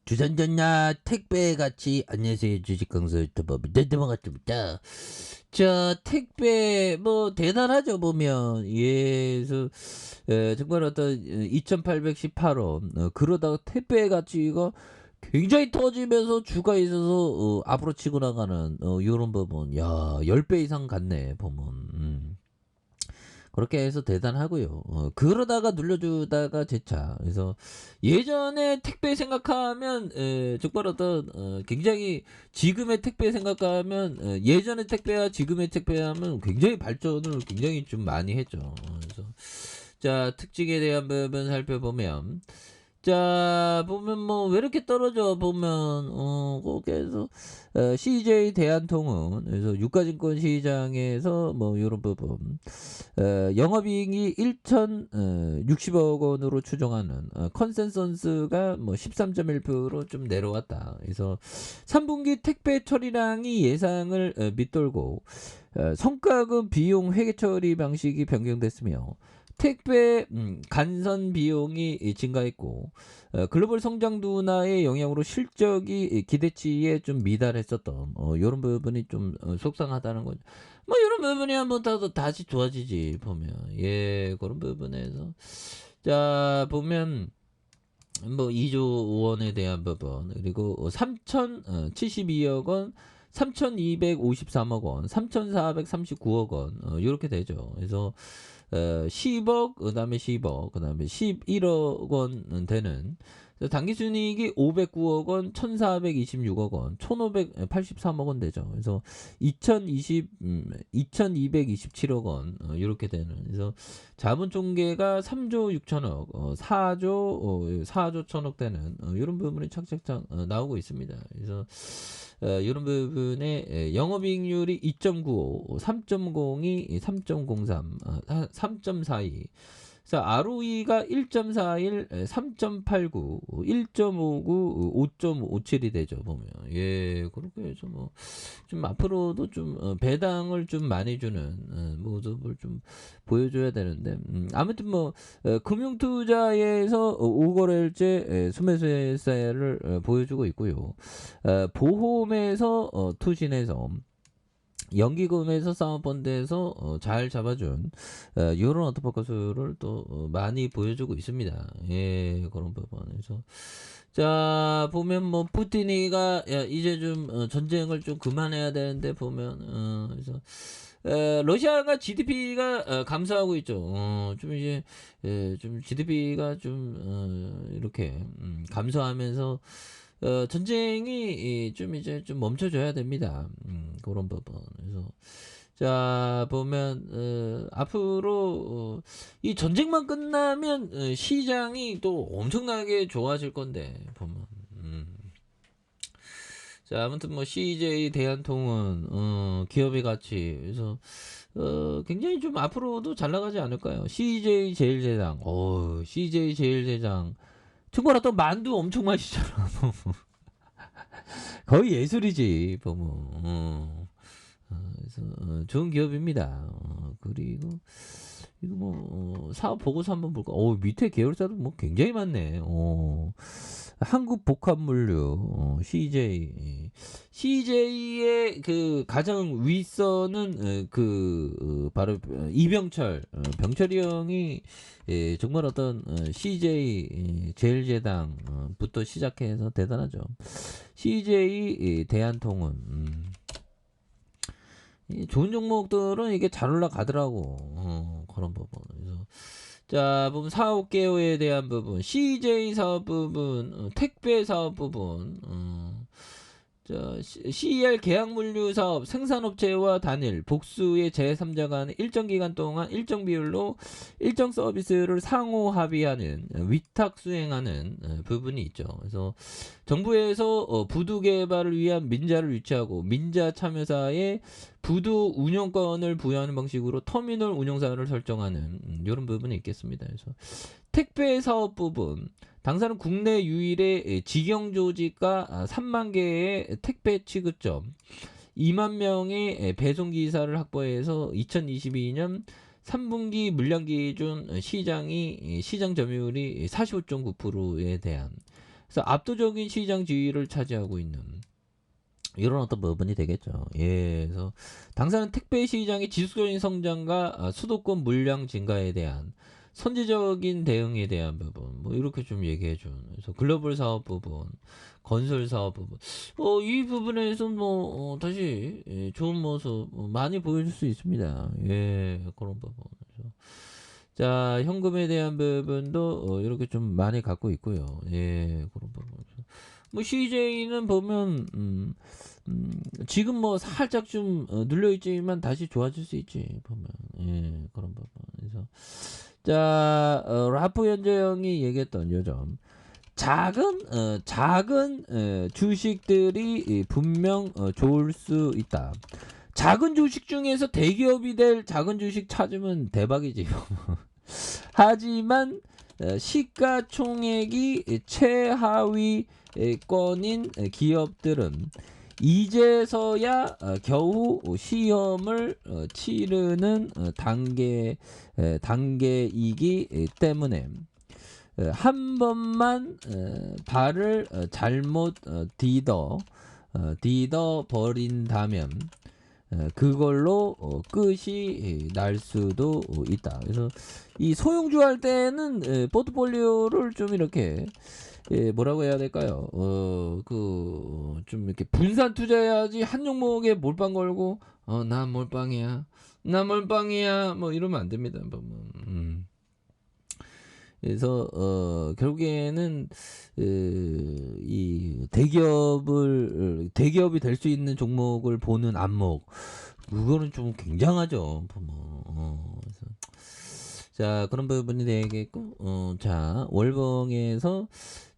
주선전야 택배같이 안녕하세요 주식강사 유튜버 반갑습니다. 자 택배 뭐 대단하죠 보면 예서 정말 어떤 2818원 그러다가 택배 가치가 굉장히 터지면서 주가에 있어서 앞으로 치고 나가는 요런 부분 야 10배 이상 갔네 보면. 그렇게 해서 대단하고요. 그러다가 눌려주다가 재차. 그래서 예전에 택배 생각하면 정말 어떤 굉장히 지금의 택배 생각하면 예전의 택배와 지금의 택배하면 굉장히 발전을 굉장히 좀 많이 했죠. 그래서 자 특징에 대한 부분 살펴보면 자 보면 뭐 왜 이렇게 떨어져 보면 거기에서 CJ 대한통운 그래서 유가증권 시장에서 뭐 요런 부분 영업이익이 1,060억 원으로 추정하는 컨센서스가 뭐 13.1%좀 내려왔다. 그래서 3분기 택배 처리량이 예상을 밑돌고 성과급 비용 회계 처리 방식이 변경됐으며 택배 간선 비용이 증가했고 글로벌 성장 둔화의 영향으로 실적이 기대치에 좀 미달했었던 요런 부분이 좀 속상하다는 거죠. 뭐 이런 부분이 한번 다시 좋아지지 보면 예 그런 부분에서 자 보면 뭐 2조 원에 대한 부분 그리고 3,072억 원 3,253억 원 3,439억 원 요렇게 되죠. 그래서 10억 그다음에 10억 그다음에 11억 원 되는 당기순이익이 509억 원, 1,426억 원, 1,583억 원 되죠. 그래서 2,227억 원 이렇게 되는. 그래서 자본총계가 3조 6천억, 4조 1천억 되는 이런 부분이 착착착 나오고 있습니다. 그래서 이런 부분에 영업이익률이 2.95, 3.02, 3.03, 3.42. 그래서 ROE가 1.41, 3.89, 1.59, 5.57이 되죠 보면 예 그렇게 해서 뭐 좀 앞으로도 좀 배당을 좀 많이 주는 모습을 좀 보여줘야 되는데 아무튼 뭐 금융투자에서 5거래일째 순매수세를 보여주고 있고요. 보험에서 투신해서 연기금에서 사모펀드에서 잘 잡아준 이런 어토포커스를 또 많이 보여주고 있습니다. 예, 그런 부분에서 자 보면 뭐 푸틴이가 야, 이제 좀 전쟁을 좀 그만해야 되는데 보면 그래서 러시아가 GDP가 감소하고 있죠. 좀 이제 좀 GDP가 좀 이렇게 감소하면서 전쟁이 좀 이제 좀 멈춰줘야 됩니다. 그런 부분. 그래서 자 보면 앞으로 이 전쟁만 끝나면 시장이 또 엄청나게 좋아질 건데 보면. 자 아무튼 뭐 CJ 대한통운 기업의 가치 그래서 굉장히 좀 앞으로도 잘 나가지 않을까요? CJ 제일제당, CJ 제일제당 정말 또 만두 엄청 맛있잖아. 거의 예술이지 보면. 그래서 좋은 기업입니다. 그리고 이거 뭐 사업 보고서 한번 볼까? 밑에 계열사도 뭐 굉장히 많네. 한국복합물류 CJ의 그 가장 윗선은 바로 이병철 병철이 형이 정말 어떤 CJ 제일제당부터 시작해서 대단하죠. CJ 대한통운 좋은 종목들은 이게 잘 올라가더라고. 그런 부분. 그래서 자, 보면 사업 개요에 대한 부분, CJ 사업 부분, 택배 사업 부분, 자, CER 계약물류 사업 생산업체와 단일 복수의 제3자 간 일정 기간 동안 일정 비율로 일정 서비스를 상호 합의하는 위탁 수행하는 부분이 있죠. 그래서 정부에서 부두 개발을 위한 민자를 유치하고 민자 참여사에 부두 운영권을 부여하는 방식으로 터미널 운영사를 설정하는 이런 부분이 있겠습니다. 그래서 택배 사업 부분 당사는 국내 유일의 직영 조직과 3만 개의 택배 취급점 2만 명의 배송 기사를 확보해서 2022년 3분기 물량 기준 시장 점유율이 45.9%에 대한 그래서 압도적인 시장 지위를 차지하고 있는 이런 어떤 부분이 되겠죠. 예, 그래서 당사는 택배 시장의 지속적인 성장과 수도권 물량 증가에 대한 선제적인 대응에 대한 부분, 뭐 이렇게 좀 얘기해 준. 그래서 글로벌 사업 부분, 건설 사업 부분, 이 부분에서 뭐 다시 좋은 모습 많이 보여줄 수 있습니다. 예, 그런 부분. 그래서 자, 현금에 대한 부분도 이렇게 좀 많이 갖고 있고요. 예, 그런 부분. 뭐 CJ는 보면 지금 뭐 살짝 좀 눌려 있지만 다시 좋아질 수 있지 보면. 예, 그런 부분. 그래서 자, 라프 현재형이 얘기했던 요점. 작은 주식들이 분명 좋을 수 있다. 작은 주식 중에서 대기업이 될 작은 주식 찾으면 대박이지. 하지만 시가총액이 최하위 권인 기업들은 이제서야 겨우 시험을 치르는 단계이기 때문에 한 번만 발을 잘못 디뎌 버린다면 그걸로 끝이 날 수도 있다. 그래서 이 소형주 할 때는 포트폴리오를 좀 이렇게 뭐라고 해야 될까요? 좀 이렇게 분산 투자해야지 한 종목에 몰빵 걸고 나 몰빵이야. 나 몰빵이야. 뭐 이러면 안 됩니다. 뭐. 그래서 결국에는 이 대기업이 될 수 있는 종목을 보는 안목 그거는 좀 굉장하죠. 그래서 자, 그런 부분이 되겠고 자, 월봉에서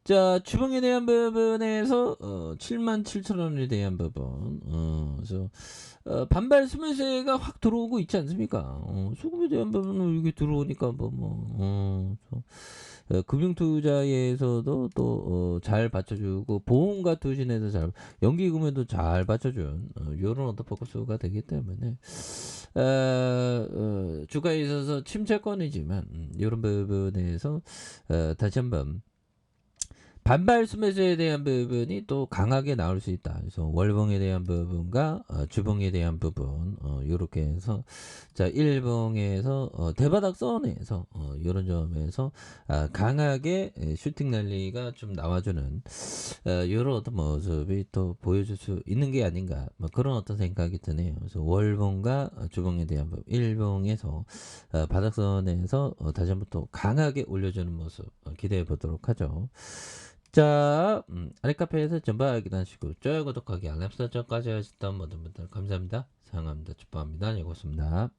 자, 주봉에 대한 부분에서 77,000원에 대한 부분 그래서 반발 수매세가 확 들어오고 있지 않습니까? 수급에 대한 부분은 이게 들어오니까 금융투자에서도 또 잘 받쳐주고 보험과 투신에서 잘 연기금에도 잘 받쳐준 이런 어떤 포커스가 되기 때문에 주가에 있어서 침체권이지만 이런 부분에서 다시 한번 반발 수매수에 대한 부분이 또 강하게 나올 수 있다. 그래서 월봉에 대한 부분과 주봉에 대한 부분 이렇게 해서 자, 일봉에서 대바닥 선에서 이런 점에서 강하게 슈팅 랠리가 좀 나와주는 이런 어떤 모습이 또 보여줄 수 있는 게 아닌가 뭐 그런 어떤 생각이 드네요. 그래서 월봉과 주봉에 대한 부분, 일봉에서 바닥선에서 다시 한번 또 강하게 올려주는 모습 기대해 보도록 하죠. 자, 아랫카페에서 전부 확인하시고 좋아요, 구독하기, 알람 설정까지 하셨던 모든 분들 감사합니다. 사랑합니다. 축복합니다. 네, 고맙습니다.